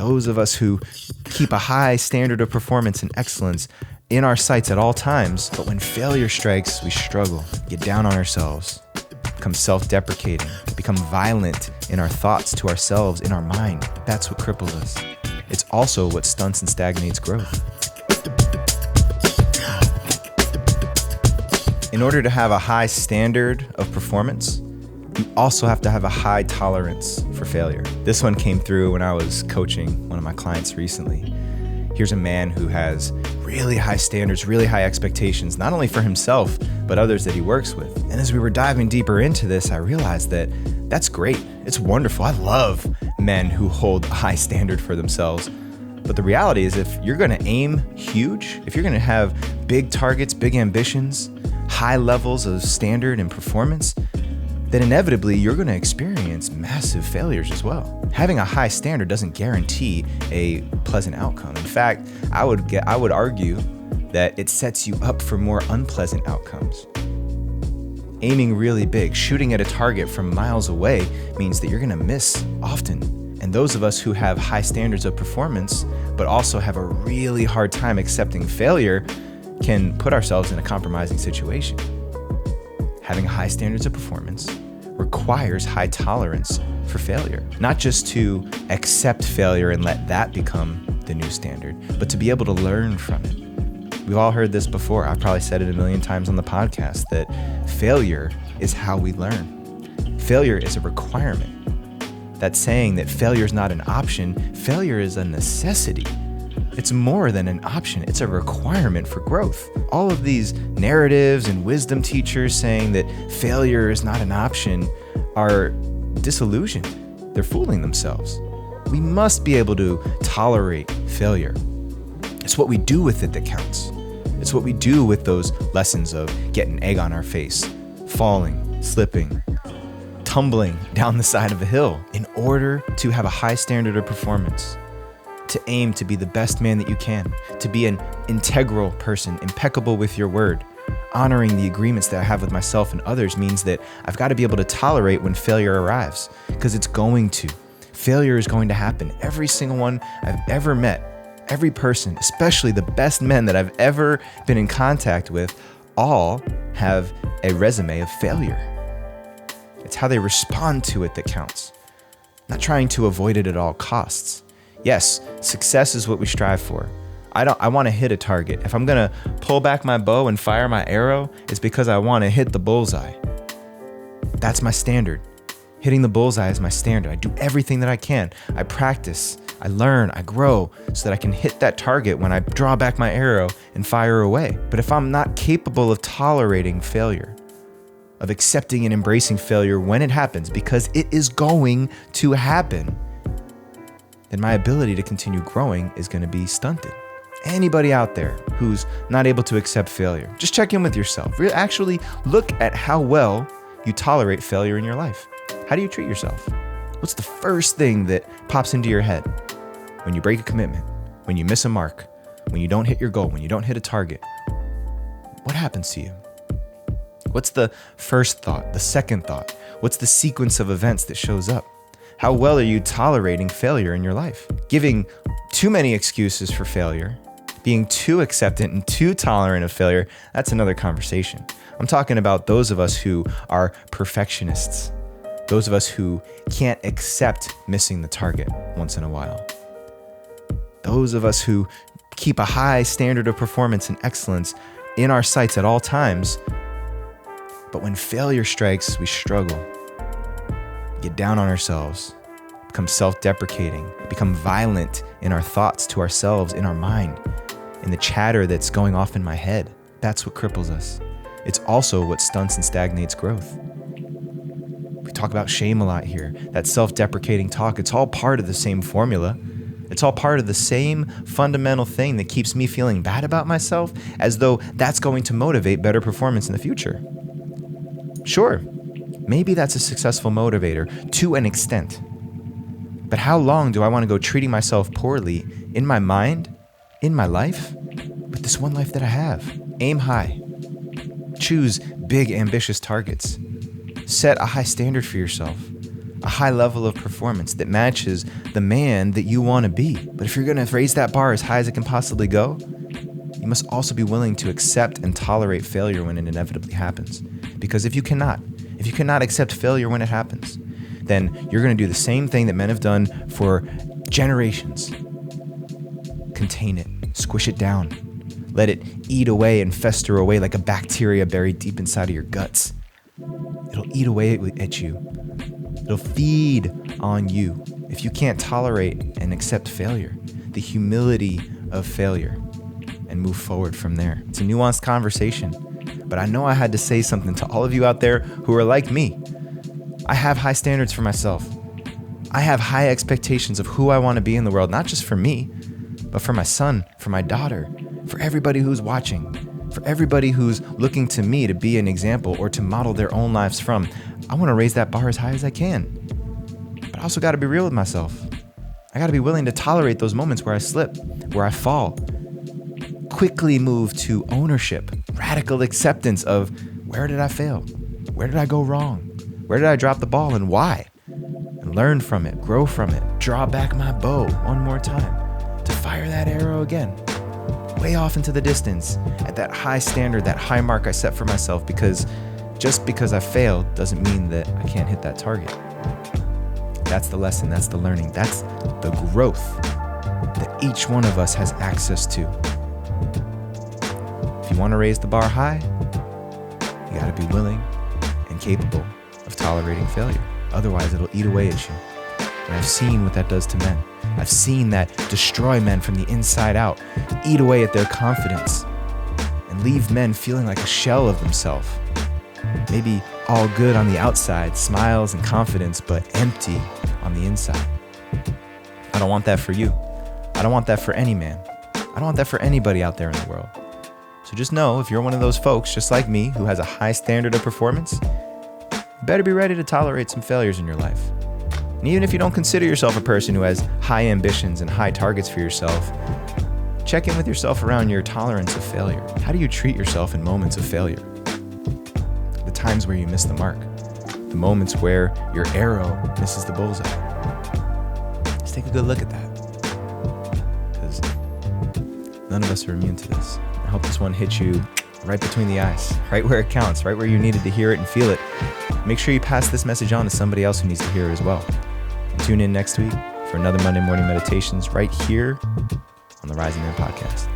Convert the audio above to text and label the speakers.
Speaker 1: Those of us who keep a high standard of performance and excellence in our sights at all times, but when failure strikes, we struggle, get down on ourselves, become self-deprecating, become violent in our thoughts to ourselves, in our mind. That's what cripples us. It's also what stunts and stagnates growth. In order to have a high standard of performance, you also have to have a high tolerance for failure. This one came through when I was coaching one of my clients recently. Here's a man who has really high standards, really high expectations, not only for himself, but others that he works with. And as we were diving deeper into this, I realized that that's great. It's wonderful. I love men who hold a high standard for themselves. But the reality is, if you're going to aim huge, if you're going to have big targets, big ambitions, high levels of standard and performance, then inevitably you're going to experience massive failures as well. Having a high standard doesn't guarantee a pleasant outcome. In fact, I would argue that it sets you up for more unpleasant outcomes. Aiming really big, shooting at a target from miles away means that you're going to miss often. And those of us who have high standards of performance, but also have a really hard time accepting failure, can put ourselves in a compromising situation. Having high standards of performance requires high tolerance for failure, not just to accept failure and let that become the new standard, but to be able to learn from it. We've all heard this before. I've probably said it a million times on the podcast that failure is how we learn. Failure is a requirement. That's saying that failure is not an option. Failure is a necessity. It's more than an option. It's a requirement for growth. All of these narratives and wisdom teachers saying that failure is not an option are disillusioned. They're fooling themselves. We must be able to tolerate failure. It's what we do with it that counts. It's what we do with those lessons of getting egg on our face, falling, slipping, tumbling down the side of a hill in order to have a high standard of performance. To aim to be the best man that you can, to be an integral person, impeccable with your word. Honoring the agreements that I have with myself and others means that I've got to be able to tolerate when failure arrives, because it's going to. Failure is going to happen. Every single one I've ever met, every person, especially the best men that I've ever been in contact with, all have a resume of failure. It's how they respond to it that counts, not trying to avoid it at all costs. Yes, success is what we strive for. I want to hit a target. If I'm going to pull back my bow and fire my arrow, it's because I want to hit the bullseye. That's my standard. Hitting the bullseye is my standard. I do everything that I can. I practice, I learn, I grow so that I can hit that target when I draw back my arrow and fire away. But if I'm not capable of tolerating failure, of accepting and embracing failure when it happens, because it is going to happen, then my ability to continue growing is going to be stunted. Anybody out there who's not able to accept failure, just check in with yourself. Actually look at how well you tolerate failure in your life. How do you treat yourself? What's the first thing that pops into your head when you break a commitment, when you miss a mark, when you don't hit your goal, when you don't hit a target? What happens to you? What's the first thought, the second thought? What's the sequence of events that shows up? How well are you tolerating failure in your life? Giving too many excuses for failure, being too acceptant and too tolerant of failure, that's another conversation. I'm talking about those of us who are perfectionists, those of us who can't accept missing the target once in a while. Those of us who keep a high standard of performance and excellence in our sights at all times, but when failure strikes, we struggle. Get down on ourselves, become self-deprecating, become violent in our thoughts to ourselves, in our mind, in the chatter that's going off in my head. That's what cripples us. It's also what stunts and stagnates growth. We talk about shame a lot here. That self-deprecating talk, it's all part of the same formula. It's all part of the same fundamental thing that keeps me feeling bad about myself, as though that's going to motivate better performance in the future. Sure, maybe that's a successful motivator to an extent. But how long do I want to go treating myself poorly in my mind, in my life, with this one life that I have? Aim high. Choose big, ambitious targets. Set a high standard for yourself. a high level of performance that matches the man that you want to be. But if you're going to raise that bar as high as it can possibly go, you must also be willing to accept and tolerate failure when it inevitably happens. Because if you cannot accept failure when it happens, then you're going to do the same thing that men have done for generations. Contain it, squish it down, let it eat away and fester away like a bacteria buried deep inside of your guts. It'll eat away at you. It'll feed on you if you can't tolerate and accept failure, the humility of failure, and move forward from there. It's a nuanced conversation, but I know I had to say something to all of you out there who are like me. I have high standards for myself. I have high expectations of who I want to be in the world, not just for me, but for my son, for my daughter, for everybody who's watching, for everybody who's looking to me to be an example or to model their own lives from. I want to raise that bar as high as I can. But I also got to be real with myself. I got to be willing to tolerate those moments where I slip, where I fall. Quickly move to ownership, radical acceptance of where did I fail? Where did I go wrong? Where did I drop the ball and why? And learn from it, grow from it, draw back my bow one more time to fire that arrow again, way off into the distance at that high standard, that high mark I set for myself, because just because I failed doesn't mean that I can't hit that target. That's the lesson, that's the learning, that's the growth that each one of us has access to. If you want to raise the bar high, you got to be willing and capable of tolerating failure. Otherwise, it'll eat away at you. And I've seen what that does to men. I've seen that destroy men from the inside out, eat away at their confidence, and leave men feeling like a shell of themselves. Maybe all good on the outside, smiles and confidence, but empty on the inside. I don't want that for you. I don't want that for any man. I don't want that for anybody out there in the world. So just know, if you're one of those folks, just like me, who has a high standard of performance, you better be ready to tolerate some failures in your life. And even if you don't consider yourself a person who has high ambitions and high targets for yourself, check in with yourself around your tolerance of failure. How do you treat yourself in moments of failure? The times where you miss the mark, the moments where your arrow misses the bullseye. Just take a good look at that, because none of us are immune to this. I hope this one hit you right between the eyes, right where it counts, right where you needed to hear it and feel it. Make sure you pass this message on to somebody else who needs to hear it as well. And tune in next week for another Monday Morning Meditations right here on the Rising Man Podcast.